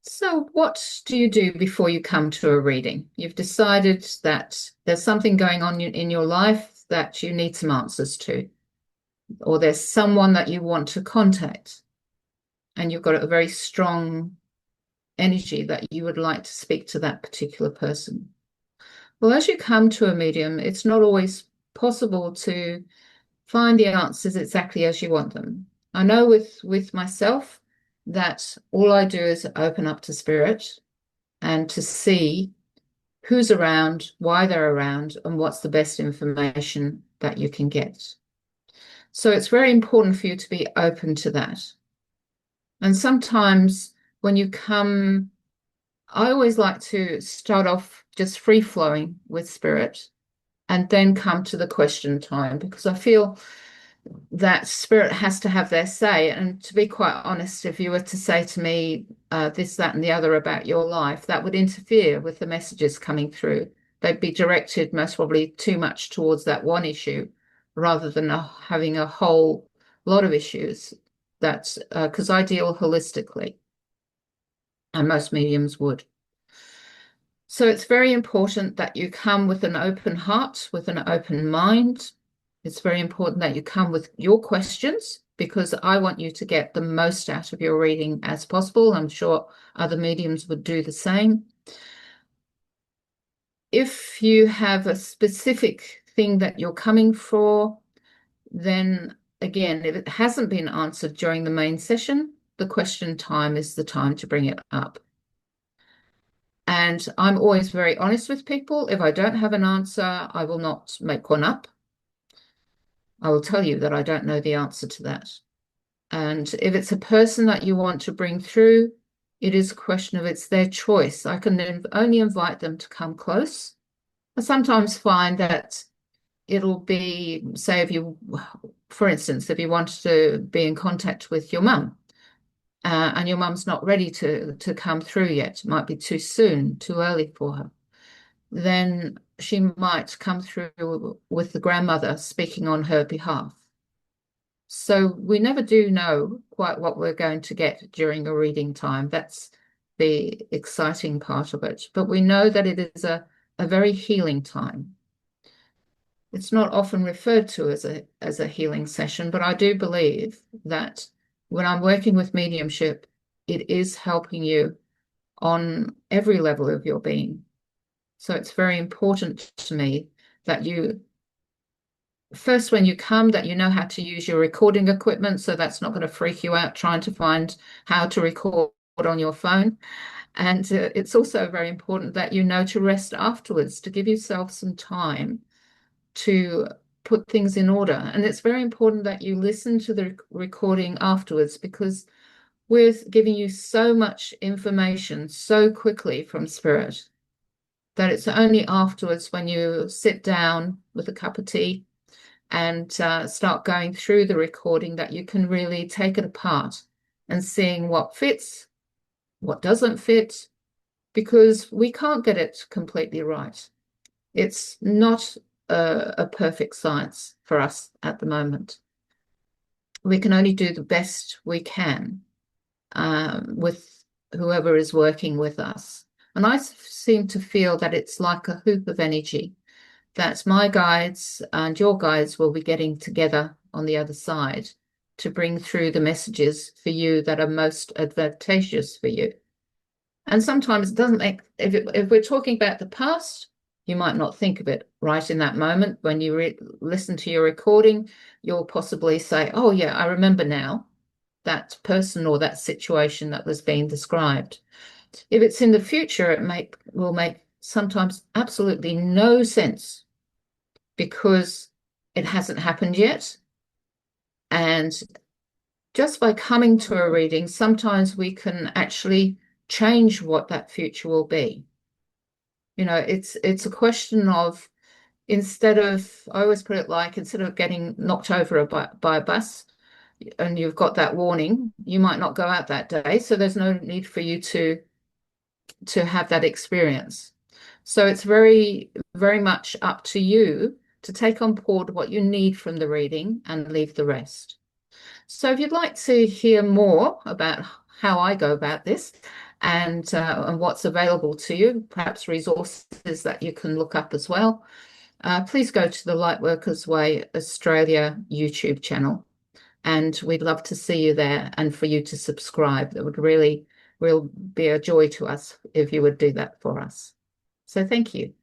So, what do you do before you come to a reading? You've decided that there's something going on in your life that you need some answers to, or there's someone that you want to contact, and you've got a very strong energy that you would like to speak to that particular person. Well, as you come to a medium, it's not always possible to find the answers exactly as you want them. I know with myself that all I do is open up to spirit and to see who's around, why they're around, and what's the best information that you can get. So it's very important for you to be open to that. And sometimes when you come, I always like to start off just free flowing with spirit and then come to the question time because I feel that spirit has to have their say. And to be quite honest, if you were to say to me this, that, and the other about your life, that would interfere with the messages coming through. They'd be directed most probably too much towards that one issue rather than having a whole lot of issues. That's because I deal holistically, and most mediums would. So it's very important that you come with an open heart, with an open mind. It's very important that you come with your questions because I want you to get the most out of your reading as possible. I'm sure other mediums would do the same. If you have a specific thing that you're coming for, then again, if it hasn't been answered during the main session, the question time is the time to bring it up. And I'm always very honest with people. If I don't have an answer, I will not make one up. I will tell you that I don't know the answer to that. And if it's a person that you want to bring through, it is a question of it's their choice. I can only invite them to come close. I sometimes find that it'll be, say, if you, for instance, if you want to be in contact with your mum, and your mum's not ready to come through yet, it might be too soon, too early for her, then she might come through with the grandmother speaking on her behalf. So we never do know quite what we're going to get during a reading time. That's the exciting part of it. But we know that it is a very healing time. It's not often referred to as a healing session, but I do believe that when I'm working with mediumship, it is helping you on every level of your being. So it's very important to me that you first, when you come, that you know how to use your recording equipment, so that's not going to freak you out trying to find how to record on your phone. And it's also very important that you know to rest afterwards, to give yourself some time to put things in order. And it's very important that you listen to the recording afterwards because we're giving you so much information so quickly from spirit that it's only afterwards when you sit down with a cup of tea and start going through the recording that you can really take it apart and seeing what fits, what doesn't fit, because we can't get it completely right. It's not a perfect science for us at the moment. We can only do the best we can with whoever is working with us. And I seem to feel that it's like a hoop of energy, that my guides and your guides will be getting together on the other side to bring through the messages for you that are most advantageous for you. And sometimes it doesn't make, if we're talking about the past, you might not think of it right in that moment. When you listen to your recording, you'll possibly say, oh yeah, I remember now that person or that situation that was being described. If it's in the future, will make sometimes absolutely no sense because it hasn't happened yet. And just by coming to a reading, sometimes we can actually change what that future will be. You know, it's a question of I always put it like, instead of getting knocked over by a bus and you've got that warning, you might not go out that day. So there's no need for you to have that experience. So it's very, very much up to you to take on board what you need from the reading and leave the rest. So if you'd like to hear more about how I go about this, and what's available to you, perhaps resources that you can look up as well, please go to the Lightworkers Way Australia YouTube channel. And we'd love to see you there and for you to subscribe. That would really be a joy to us if you would do that for us. So thank you.